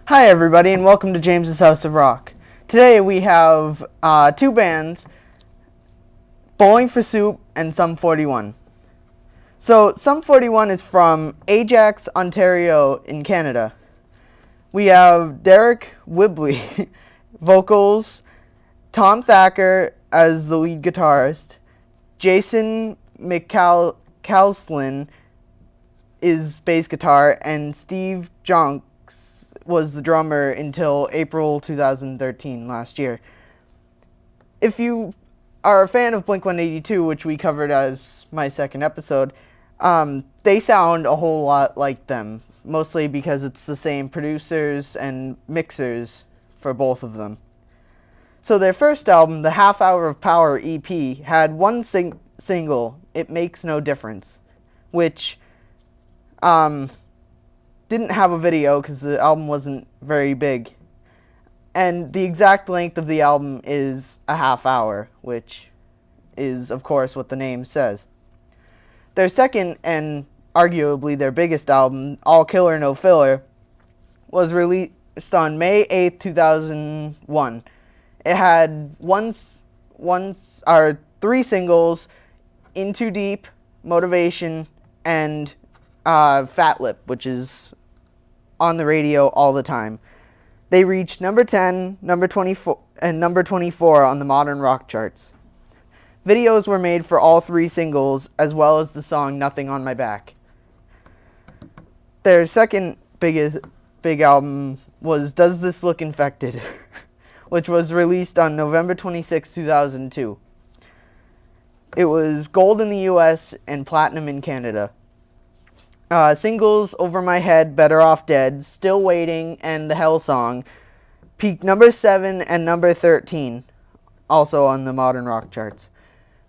Hi everybody and welcome to James's House of Rock. Today we have two bands, Bowling for Soup and Sum 41. So Sum 41 is from Ajax, Ontario in Canada. We have Derek Whibley, vocals, Tom Thacker as the lead guitarist, Jason McCaslin is bass guitar, and Steve Jonks was the drummer until April 2013, last year. If you are a fan of Blink-182, which we covered as my second episode, they sound a whole lot like them, mostly because it's the same producers and mixers for both of them. So their first album, the Half Hour of Power EP, had one single, It Makes No Difference, which didn't have a video because the album wasn't very big. And the exact length of the album is a half hour, which is, of course, what the name says. Their second, and arguably their biggest album, All Killer No Filler, was released on May 8th, 2001. It had three singles, In Too Deep, Motivation, and Fat Lip, which is on the radio all the time. They reached number 10, number 24, and number 24 on the modern rock charts. Videos were made for all three singles, as well as the song Nothing on My Back. Their second big album was Does This Look Infected, which was released on November 26, 2002. It was gold in the US and platinum in Canada. Singles Over My Head, Better Off Dead, Still Waiting, and The Hell Song peaked number 7 and number 13, also on the modern rock charts.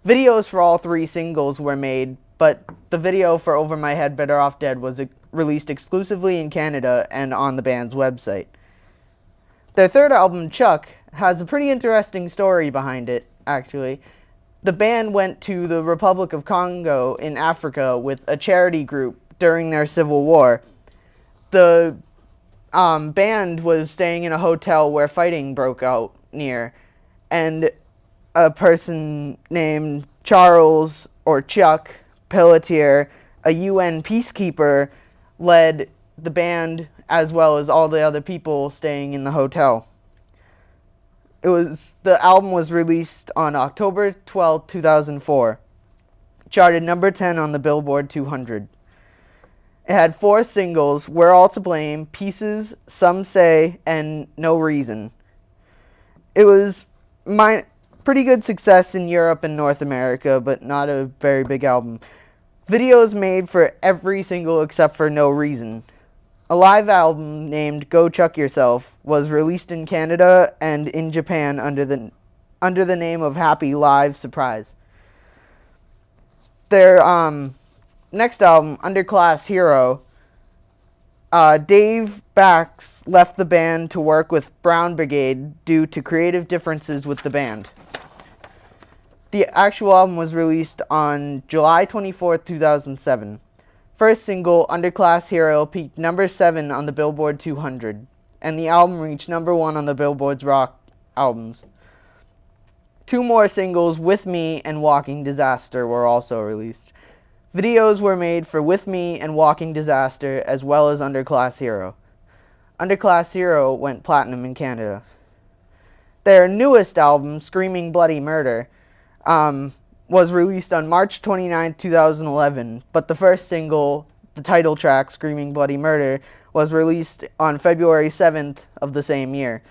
Videos for all three singles were made, but the video for Over My Head, Better Off Dead was released exclusively in Canada and on the band's website. Their third album, Chuck, has a pretty interesting story behind it, actually. The band went to the Republic of Congo in Africa with a charity group during their civil war. The band was staying in a hotel where fighting broke out near, and a person named Charles, or Chuck, Pelletier, a UN peacekeeper, led the band as well as all the other people staying in the hotel. The album was released on October 12, 2004. Charted number 10 on the Billboard 200. It had 4 singles, We're All to Blame, Pieces, Some Say, and No Reason. It was pretty good success in Europe and North America, but not a very big album. Videos made for every single except for No Reason. A live album named Go Chuck Yourself was released in Canada and in Japan under the name of Happy Live Surprise. Their next album, Underclass Hero, Dave Bax left the band to work with Brown Brigade due to creative differences with the band. The actual album was released on July 24, 2007. First single, Underclass Hero, peaked number 7 on the Billboard 200, and the album reached number 1 on the Billboard's rock albums. 2 more singles, With Me and Walking Disaster, were also released. Videos were made for With Me and Walking Disaster, as well as Underclass Hero. Underclass Hero went platinum in Canada. Their newest album, Screaming Bloody Murder, was released on March 29, 2011, but the first single, the title track, Screaming Bloody Murder, was released on February 7th of the same year.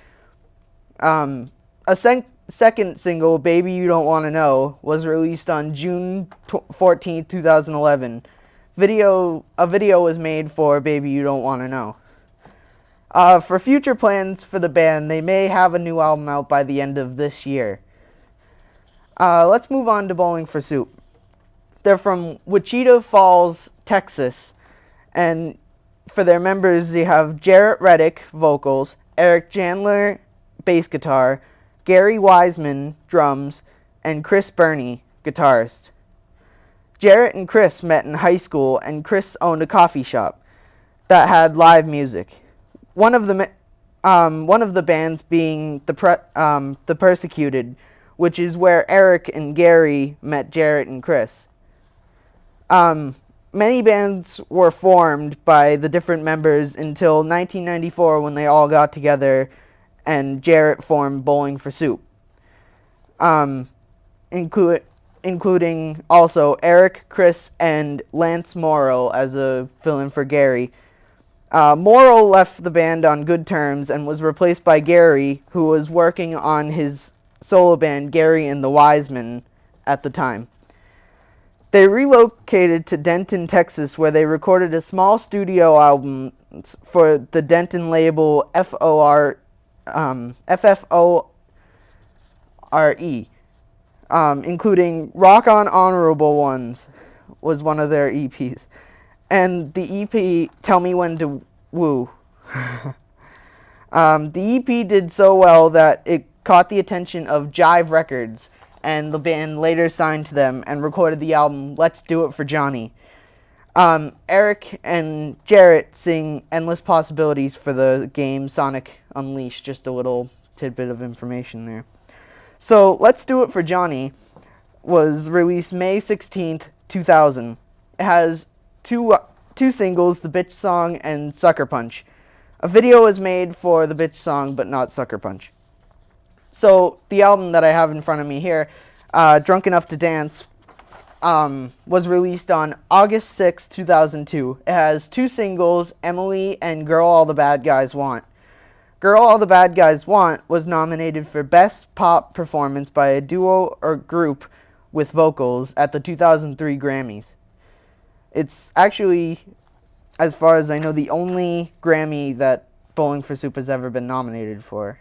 Second single, Baby You Don't Wanna Know, was released on June 14, 2011. A video was made for Baby You Don't Wanna Know. For future plans for the band, they may have a new album out by the end of this year. Let's move on to Bowling for Soup. They're from Wichita Falls, Texas, and for their members, they have Jarrett Reddick, vocals, Eric Chandler, bass guitar, Gary Wiseman, drums, and Chris Burney, guitarist. Jarrett and Chris met in high school, and Chris owned a coffee shop that had live music. One of the One of the bands being the Persecuted, which is where Eric and Gary met Jarrett and Chris. Many bands were formed by the different members until 1994 when they all got together and Jarrett formed Bowling for Soup. Including also Eric, Chris, and Lance Morrow as a fill-in for Gary. Morrow left the band on good terms and was replaced by Gary, who was working on his solo band, Gary and the Wisemen, at the time. They relocated to Denton, Texas, where they recorded a small studio album for the Denton label FFORE, including Rock On Honorable Ones was one of their EPs. And the EP, Tell Me When to Woo. The EP did so well that it caught the attention of Jive Records, and the band later signed to them and recorded the album Let's Do It for Johnny. Eric and Jarrett sing Endless Possibilities for the game Sonic Unleashed. Just a little tidbit of information there. So, Let's Do It for Johnny was released May 16th, 2000. It has two singles, The Bitch Song and Sucker Punch. A video was made for The Bitch Song, but not Sucker Punch. So, the album that I have in front of me here, Drunk Enough to Dance, was released on August 6, 2002. It has two singles, Emily and Girl All the Bad Guys Want. Girl All the Bad Guys Want was nominated for Best Pop Performance by a Duo or Group with Vocals at the 2003 Grammys. It's actually, as far as I know, the only Grammy that Bowling for Soup has ever been nominated for.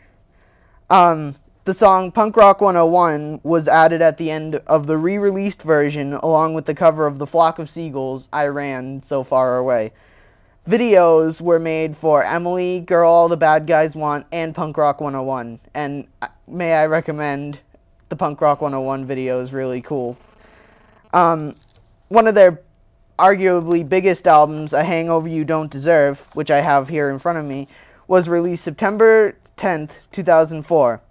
The song Punk Rock 101 was added at the end of the re-released version along with the cover of The Flock of Seagulls, I Ran So Far Away. Videos were made for Emily, Girl All the Bad Guys Want, and Punk Rock 101. And may I recommend the Punk Rock 101 video is really cool. One of their arguably biggest albums, A Hangover You Don't Deserve, which I have here in front of me, was released September 10th, 2004.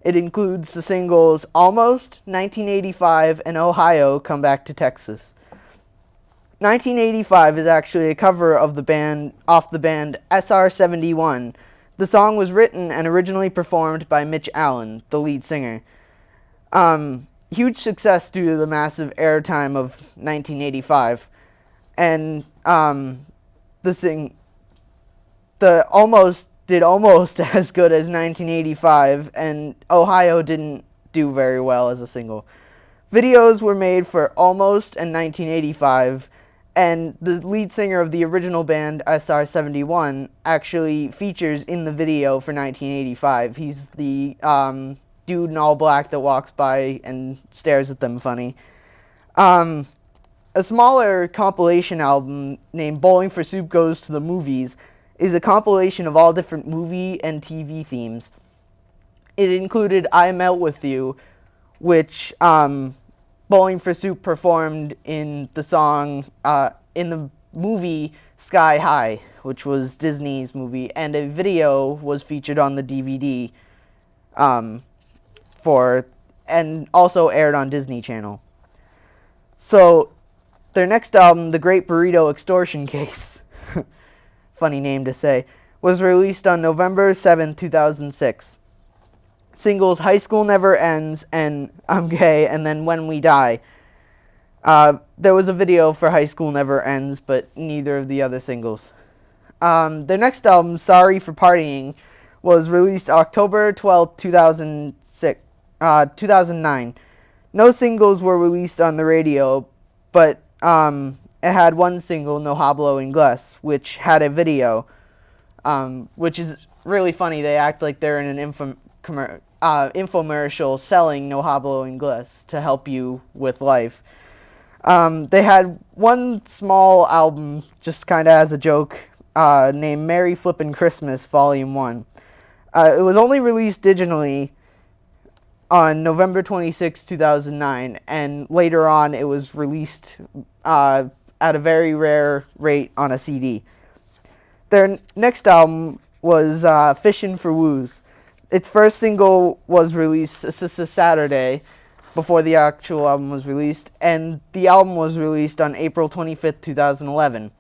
It includes the singles Almost, 1985, and Ohio, Come Back to Texas. 1985 is actually a cover of the band SR-71. The song was written and originally performed by Mitch Allen, the lead singer. Huge success due to the massive airtime of 1985. And the Almost did almost as good as 1985, and Ohio didn't do very well as a single. Videos were made for Almost and 1985, and the lead singer of the original band, SR-71, actually features in the video for 1985. He's the dude in all black that walks by and stares at them funny. A smaller compilation album named Bowling for Soup Goes to the Movies is a compilation of all different movie and TV themes. It included I'm Out With You, which Bowling for Soup performed in the song, in the movie Sky High, which was Disney's movie, and a video was featured on the DVD and also aired on Disney Channel. So, their next album, The Great Burrito Extortion Case, funny name to say, was released on November 7, 2006. Singles High School Never Ends and I'm Gay, and then When We Die. There was a video for High School Never Ends, but neither of the other singles. Their next album, Sorry for Partying, was released October 12, 2009. No singles were released on the radio, but it had one single, No Hablo Inglés, which had a video, which is really funny. They act like they're in an infomercial selling No Hablo Inglés to help you with life. They had one small album, just kind of as a joke, named Merry Flippin' Christmas, Volume 1. It was only released digitally on November 26, 2009, and later on it was released at a very rare rate on a CD. Their next album was Fishin' for Woos. Its first single was released Saturday before the actual album was released, and the album was released on April 25th, 2011.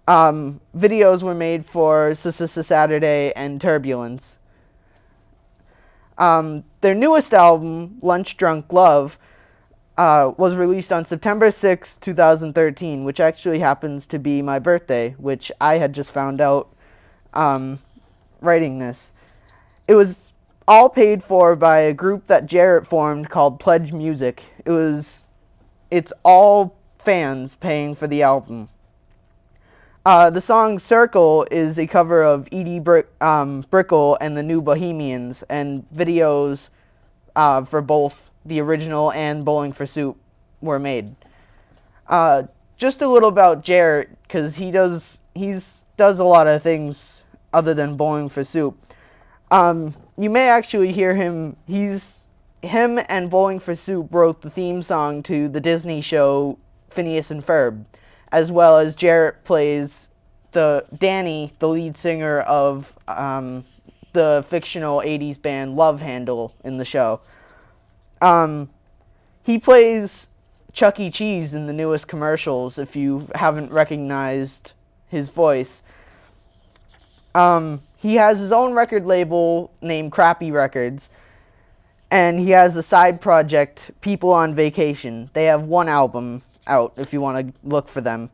Videos were made for Saturday and Turbulence. Their newest album, Lunch Drunk Love, was released on September 6, 2013, which actually happens to be my birthday, which I had just found out writing this. It was all paid for by a group that Jarrett formed called Pledge Music. It's all fans paying for the album. The song Circle is a cover of Edie Brickell and the New Bohemians, and videos for both the original and Bowling for Soup were made. Just a little about Jarrett, because he does a lot of things other than Bowling for Soup. You may actually hear him. Him and Bowling for Soup wrote the theme song to the Disney show Phineas and Ferb, as well as Jarrett plays Danny, the lead singer of the fictional 80s band Love Handle in the show. He plays Chuck E. Cheese in the newest commercials, if you haven't recognized his voice. He has his own record label named Crappy Records, and he has a side project, People on Vacation. They have one album out if you want to look for them.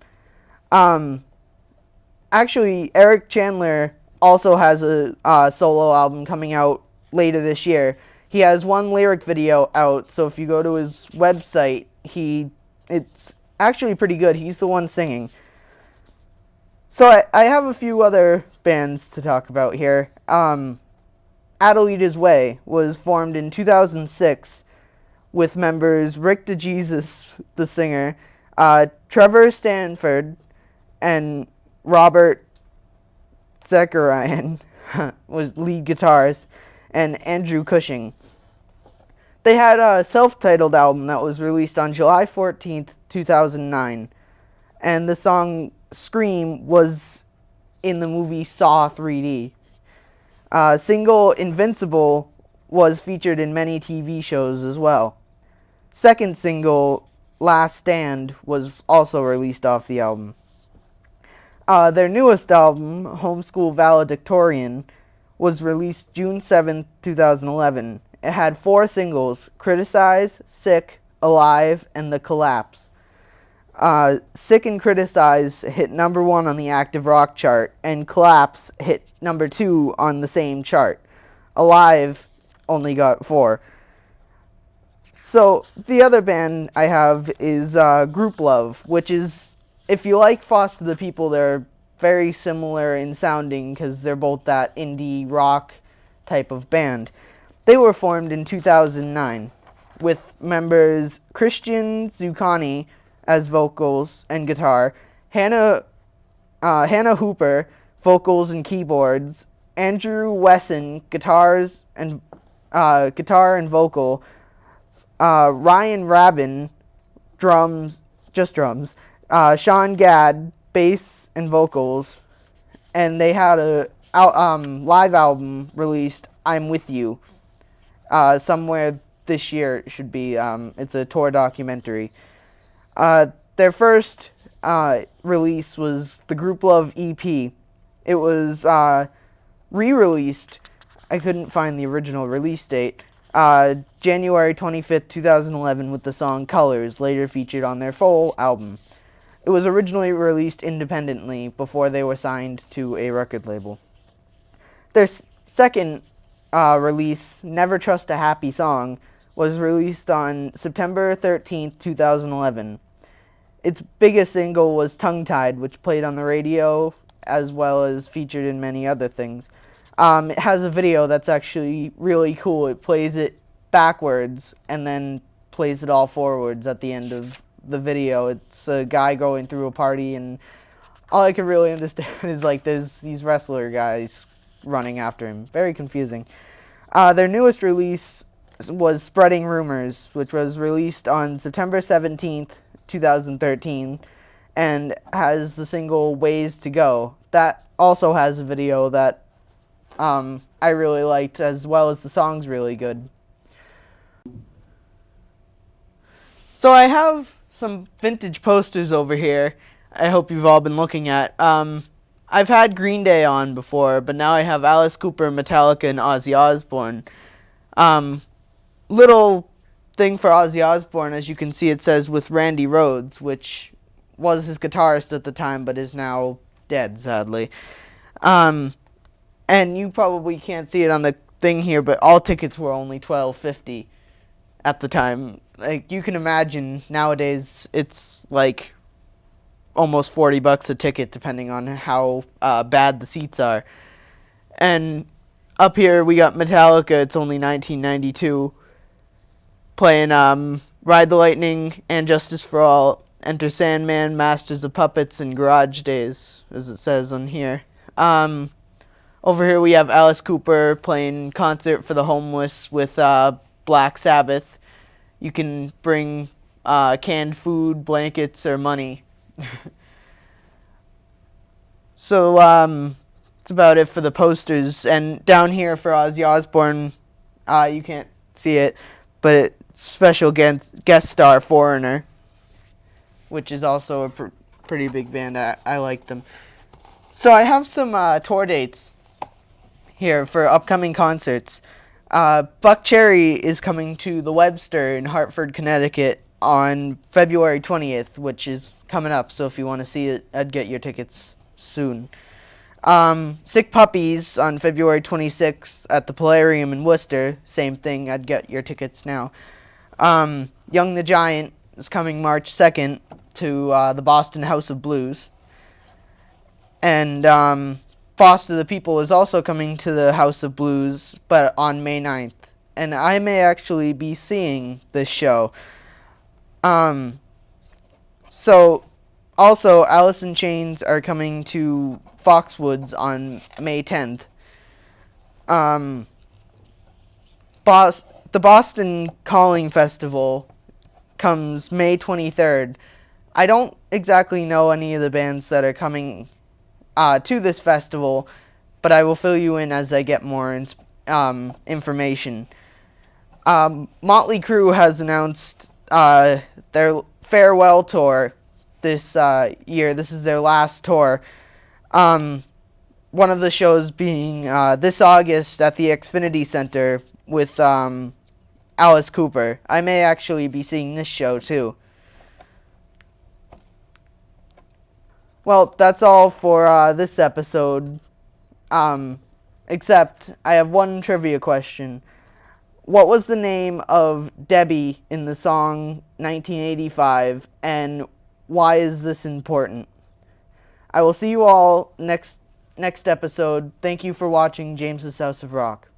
Actually, Eric Chandler also has a solo album coming out later this year. He has one lyric video out, so if you go to his website, it's actually pretty good. He's the one singing. So I have a few other bands to talk about here. Adelita's Way was formed in 2006 with members Rick DeJesus, the singer, Trevor Stanford, and Robert Zekarian was lead guitars, and Andrew Cushing. They had a self-titled album that was released on July 14th, 2009, and the song Scream was in the movie Saw 3D. Single Invincible was featured in many TV shows as well. Second single, Last Stand, was also released off the album. Their newest album, Homeschool Valedictorian, was released June 7th, 2011. It had 4 singles, Criticize, Sick, Alive, and The Collapse. Sick and Criticize hit number 1 on the active rock chart, and Collapse hit number 2 on the same chart. Alive only got 4. So, the other band I have is Group Love, which is, if you like Foster the People, they're very similar in sounding because they're both that indie rock type of band. They were formed in 2009 with members Christian Zucconi as vocals and guitar, Hannah Hooper, vocals and keyboards, Andrew Wesson, guitar and vocal, Ryan Rabin, drums, Sean Gadd, bass and vocals, and they had a live album released, I'm With You, somewhere this year. It should be. It's a tour documentary. Their first release was the Group Love EP. It was re-released. I couldn't find the original release date. January 25th, 2011 with the song Colors, later featured on their full album. It was originally released independently before they were signed to a record label. Their second release, Never Trust a Happy Song, was released on September 13th, 2011. Its biggest single was Tongue Tied, which played on the radio as well as featured in many other things. It has a video that's actually really cool. It plays it backwards and then plays it all forwards at the end of the video. It's a guy going through a party, and all I can really understand is like there's these wrestler guys running after him. Very confusing. Their newest release was Spreading Rumors, which was released on September 17th, 2013, and has the single Ways to Go. That also has a video that I really liked, as well as the song's really good. So I have some vintage posters over here. I hope you've all been looking at. I've had Green Day on before, but now I have Alice Cooper, Metallica, and Ozzy Osbourne. Little thing for Ozzy Osbourne, as you can see, it says with Randy Rhoads, which was his guitarist at the time, but is now dead, sadly. And you probably can't see it on the thing here, but all tickets were only $12.50 at the time. Like, you can imagine nowadays it's like almost $40 a ticket, depending on how bad the seats are. And up here we got Metallica. It's only $19.92, playing Ride the Lightning and Justice for All, Enter Sandman, Masters of Puppets, and Garage Days, as it says on here. Over here we have Alice Cooper playing Concert for the Homeless with Black Sabbath. You can bring canned food, blankets, or money. So that's about it for the posters. And down here for Ozzy Osbourne, you can't see it, but it's special guest star Foreigner, which is also a pretty big band. I like them. So I have some tour dates here for upcoming concerts. Buck Cherry is coming to the Webster in Hartford, Connecticut on February 20th, which is coming up. So if you want to see it, I'd get your tickets soon. Sick Puppies on February 26th at the Polarium in Worcester. Same thing, I'd get your tickets now. Young the Giant is coming March 2nd to the Boston House of Blues. And Foster the People is also coming to the House of Blues, but on May 9th. And I may actually be seeing this show. So, also, Alice in Chains are coming to Foxwoods on May 10th. The Boston Calling Festival comes May 23rd. I don't exactly know any of the bands that are coming to this festival, but I will fill you in as I get more information. Motley Crue has announced their farewell tour this year. This is their last tour. One of the shows being this August at the Xfinity Center with Alice Cooper. I may actually be seeing this show too. Well, that's all for this episode. Except I have one trivia question. What was the name of Debbie in the song 1985, and why is this important? I will see you all next episode. Thank you for watching James's House of Rock.